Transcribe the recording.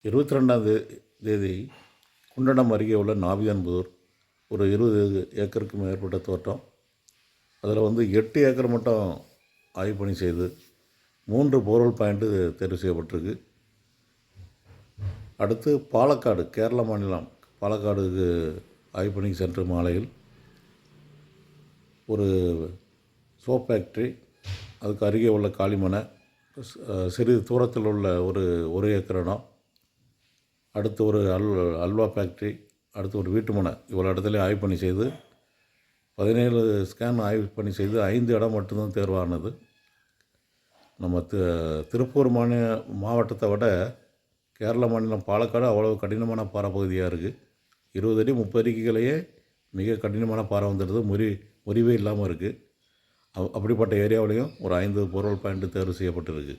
22ஆம் தேதி குண்டடம் அருகே உள்ள நாவியான்புதூர் ஒரு 20 ஏக்கருக்கு மேற்பட்ட தோட்டம். அதில் 8 ஏக்கர் மட்டும் ஆய்வு பணி செய்து 3 போர்வெல் பாயிண்ட்டு தேர்வு செய்யப்பட்டிருக்கு. அடுத்து பாலக்காடு, கேரள மாநிலம் பாலக்காடுக்கு ஆய்வு பணிக்கு சென்ற மாலையில் ஒரு சோப் ஃபேக்ட்ரி, அதுக்கு அருகே உள்ள காளிமனை, சிறிது தூரத்தில் உள்ள ஒரு ஏக்கர் இடம், அடுத்து ஒரு அல்வா ஃபேக்ட்ரி, அடுத்து ஒரு வீட்டு மனை, இவ்வளோ இடத்துலையும் ஆய்வு பணி செய்து 17 ஸ்கேன் ஆய்வு பணி செய்து 5 இடம் மட்டும்தான் தேர்வானது. நம்ம திருப்பூர் மாவட்டத்தை விட கேரள மாநிலம் பாலக்காடு அவ்வளோ கடினமான பாறை பகுதியாக இருக்குது. 20 அடி 30 அடிக்குள்ளேயே மிக கடினமான பாறை வந்துடுது, முறிவே இல்லாமல் இருக்குது. அப்படிப்பட்ட ஏரியாவிலையும் ஒரு 5 போர்வெல் பாயிண்ட்டு தேர்வு செய்யப்பட்டிருக்கு.